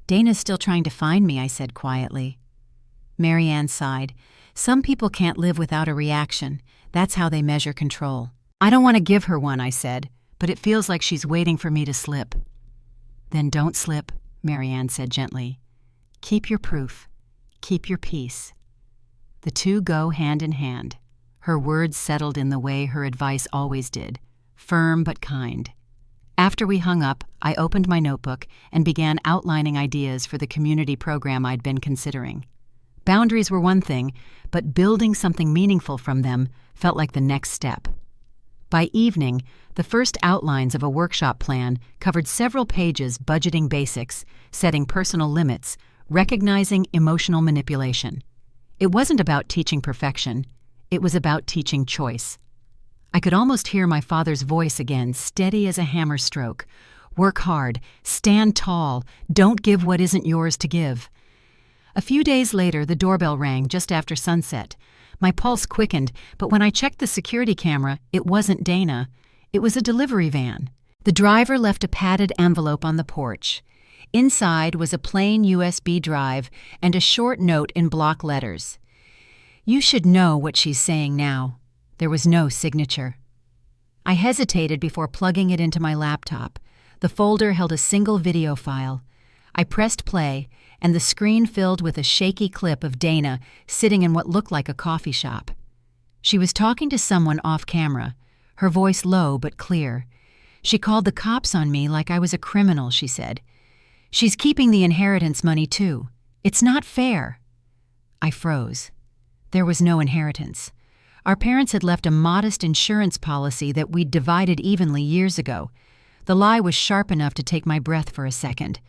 S2: "Dana's still trying to find me," I said quietly. Mary Ann sighed. "Some people can't live without a reaction. That's how they measure control." "I don't want to give her one," I said, "but it feels like she's waiting for me to slip." "Then don't slip," Mary Ann said gently. "Keep your proof. Keep your peace." The two go hand in hand. Her words settled in the way her advice always did, firm but kind. After we hung up, I opened my notebook and began outlining ideas for the community program I'd been considering. Boundaries were one thing, but building something meaningful from them felt like the next step. By evening, the first outlines of a workshop plan covered several pages budgeting basics, setting personal limits, recognizing emotional manipulation. It wasn't about teaching perfection. It was about teaching choice. I could almost hear my father's voice again, steady as a hammer stroke. "Work hard. Stand tall. Don't give what isn't yours to give." A few days later, the doorbell rang just after sunset. My pulse quickened, but when I checked the security camera, it wasn't Dana. It was a delivery van. The driver left a padded envelope on the porch. Inside was a plain USB drive and a short note in block letters. "You should know what she's saying now." There was no signature. I hesitated before plugging it into my laptop. The folder held a single video file. I pressed play, and the screen filled with a shaky clip of Dana sitting in what looked like a coffee shop. She was talking to someone off camera, her voice low but clear. "She called the cops on me like I was a criminal," she said. "She's keeping the inheritance money, too. It's not fair." I froze. There was no inheritance. Our parents had left a modest insurance policy that we'd divided evenly years ago. The lie was sharp enough to take my breath for a second.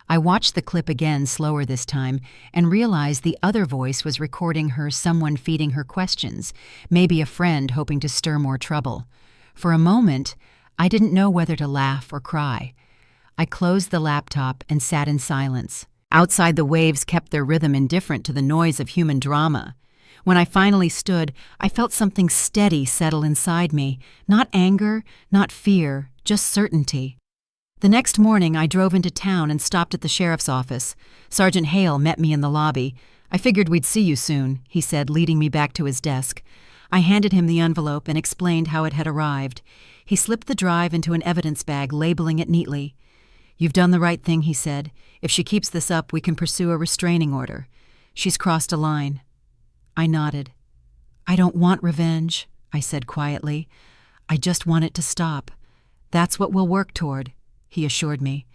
S2: I watched the clip again, slower this time, and realized the other voice was recording her someone feeding her questions, maybe a friend hoping to stir more trouble. For a moment, I didn't know whether to laugh or cry. I closed the laptop and sat in silence. Outside, the waves kept their rhythm indifferent to the noise of human drama. When I finally stood, I felt something steady settle inside me. Not anger, not fear, just certainty. The next morning, I drove into town and stopped at the sheriff's office. Sergeant Hale met me in the lobby. "I figured we'd see you soon," he said, leading me back to his desk. I handed him the envelope and explained how it had arrived. He slipped the drive into an evidence bag, labeling it neatly. "You've done the right thing," he said. "If she keeps this up, we can pursue a restraining order. She's crossed a line." I nodded. "I don't want revenge," I said quietly. "I just want it to stop. That's what we'll work toward," he assured me.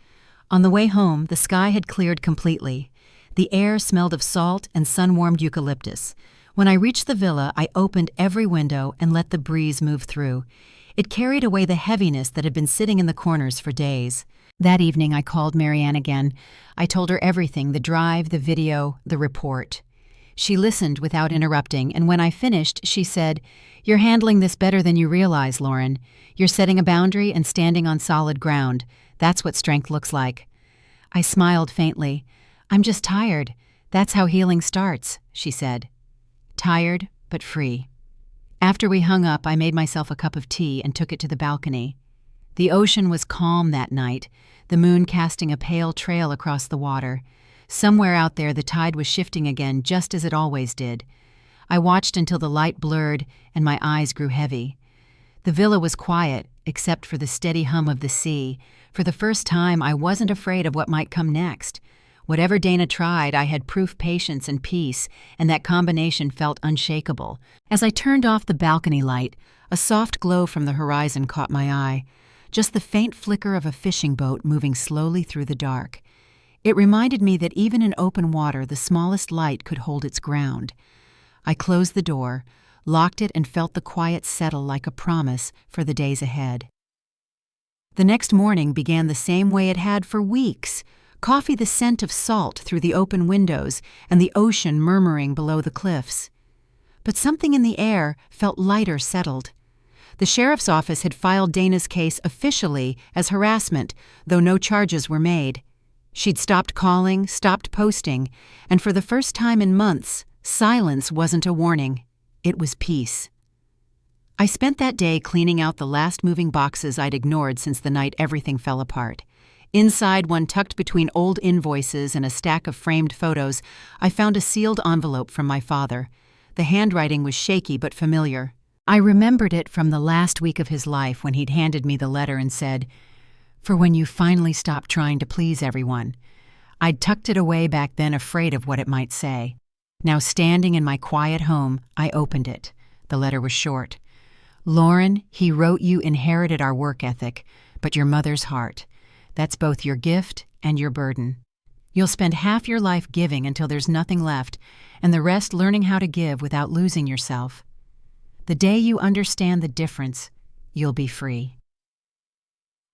S2: On the way home, the sky had cleared completely.
S1: The air smelled of salt and sun-warmed eucalyptus. When I reached the villa, I opened every window and let the breeze move through. It carried away the heaviness that had been sitting in the corners for days. That evening, I called Marianne again. I told her everything, the drive, the video, the report. She listened without interrupting, and when I finished, she said, "You're handling this better than you realize, Lauren. You're setting a boundary and standing on solid ground. That's what strength looks like." I smiled faintly. "I'm just tired. That's how healing starts," she said. Tired, but free. After we hung up, I made myself a cup of tea and took it to the balcony. The ocean was calm that night, the moon casting a pale trail across the water. Somewhere out there, the tide was shifting again, just as it always did. I watched until the light blurred and my eyes grew heavy. The villa was quiet, except for the steady hum of the sea. For the first time, I wasn't afraid of what might come next. Whatever Dana tried, I had proof patience and peace, and that combination felt unshakable. As I turned off the balcony light, a soft glow from the horizon caught my eye. Just the faint flicker of a fishing boat moving slowly through the dark. It reminded me that even in open water, the smallest light could hold its ground. I closed the door, locked it, and felt the quiet settle like a promise for the days ahead. The next morning began the same way it had for weeks. Coffee the scent of salt through the open windows and the ocean murmuring below the cliffs. But something in the air felt lighter settled. The sheriff's office had filed Dana's case officially as harassment, though no charges were made. She'd stopped calling, stopped posting, and for the first time in months, silence wasn't a warning. It was peace. I spent that day cleaning out the last moving boxes I'd ignored since the night everything fell apart. Inside one, tucked between old invoices and a stack of framed photos, I found a sealed envelope from my father. The handwriting was shaky but familiar. I remembered it from the last week of his life when he'd handed me the letter and said, "For when you finally stop trying to please everyone." I'd tucked it away back then, afraid of what it might say. Now, standing in my quiet home, I opened it. The letter was short. "Lauren, he wrote you inherited our work ethic, but your mother's heart. That's both your gift and your burden. You'll spend half your life giving until there's nothing left, and the rest learning how to give without losing yourself. The day you understand the difference, you'll be free."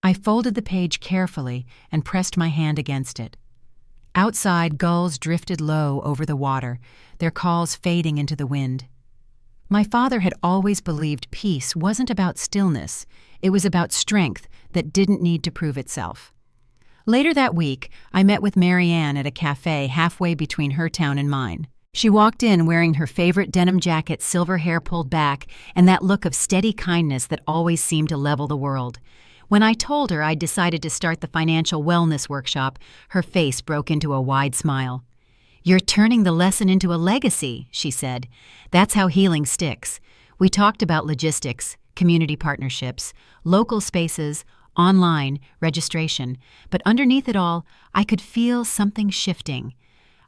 S1: I folded the page carefully and pressed my hand against it. Outside, gulls drifted low over the water, their calls fading into the wind. My father had always believed peace wasn't about stillness, it was about strength that didn't need to prove itself. Later that week, I met with Marianne at a cafe halfway between her town and mine. She walked in wearing her favorite denim jacket, silver hair pulled back, and that look of steady kindness that always seemed to level the world. When I told her I'd decided to start the financial wellness workshop, her face broke into a wide smile. "You're turning the lesson into a legacy," she said. "That's how healing sticks." We talked about logistics, community partnerships, local spaces, online, registration, but underneath it all, I could feel something shifting.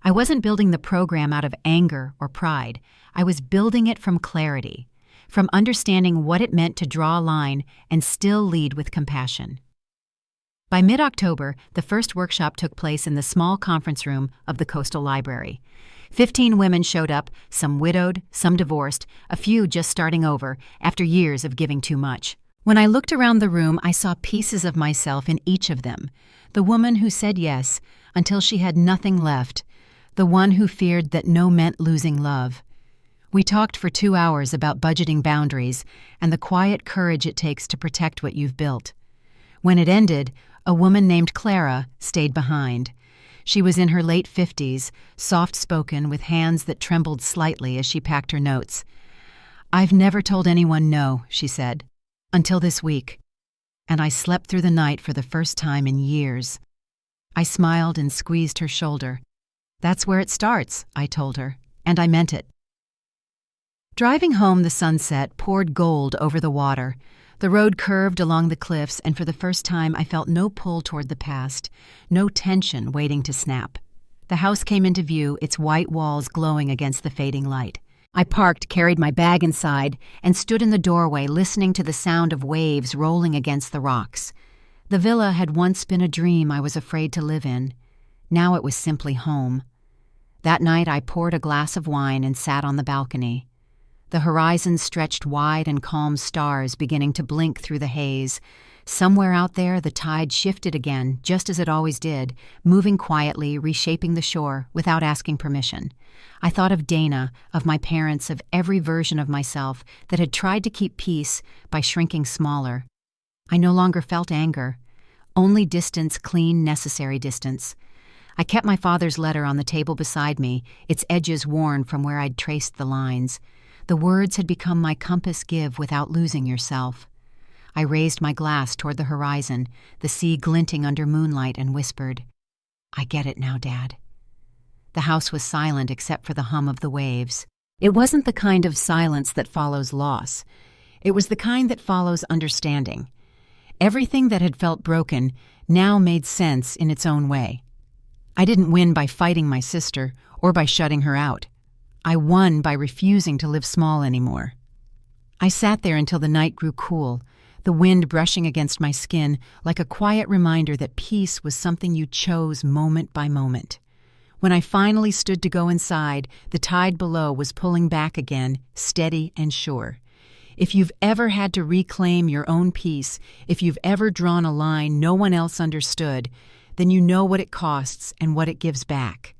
S1: I wasn't building the program out of anger or pride. I was building it from clarity, from understanding what it meant to draw a line and still lead with compassion. By mid-October, the first workshop took place in the small conference room of the Coastal Library. 15 women showed up, some widowed, some divorced, a few just starting over after years of giving too much. When I looked around the room, I saw pieces of myself in each of them. The woman who said yes until she had nothing left. The one who feared that no meant losing love. We talked for 2 hours about budgeting boundaries and the quiet courage it takes to protect what you've built. When it ended, a woman named Clara stayed behind. She was in her late 50s, soft-spoken, with hands that trembled slightly as she packed her notes. "I've never told anyone no," she said, "until this week. And I slept through the night for the first time in years." I smiled and squeezed her shoulder. "That's where it starts," I told her, and I meant it. Driving home, the sunset poured gold over the water. The road curved along the cliffs, and for the first time I felt no pull toward the past, no tension waiting to snap. The house came into view, its white walls glowing against the fading light. I parked, carried my bag inside, and stood in the doorway listening to the sound of waves rolling against the rocks. The villa had once been a dream I was afraid to live in. Now it was simply home. That night I poured a glass of wine and sat on the balcony. The horizon stretched wide and calm stars beginning to blink through the haze. Somewhere out there the tide shifted again, just as it always did, moving quietly, reshaping the shore without asking permission. I thought of Dana, of my parents, of every version of myself that had tried to keep peace by shrinking smaller. I no longer felt anger. Only distance, clean, necessary distance. I kept my father's letter on the table beside me, its edges worn from where I'd traced the lines. The words had become my compass. Give without losing yourself. I raised my glass toward the horizon, the sea glinting under moonlight, and whispered, "I get it now, Dad." The house was silent except for the hum of the waves. It wasn't the kind of silence that follows loss. It was the kind that follows understanding. Everything that had felt broken now made sense in its own way. I didn't win by fighting my sister or by shutting her out. I won by refusing to live small anymore. I sat there until the night grew cool, the wind brushing against my skin like a quiet reminder that peace was something you chose moment by moment. When I finally stood to go inside, the tide below was pulling back again, steady and sure. If you've ever had to reclaim your own peace, if you've ever drawn a line no one else understood, then you know what it costs and what it gives back.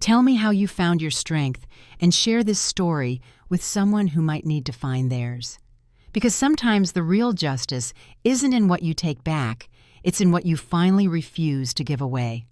S1: Tell me how you found your strength and share this story with someone who might need to find theirs. Because sometimes the real justice isn't in what you take back, it's in what you finally refuse to give away.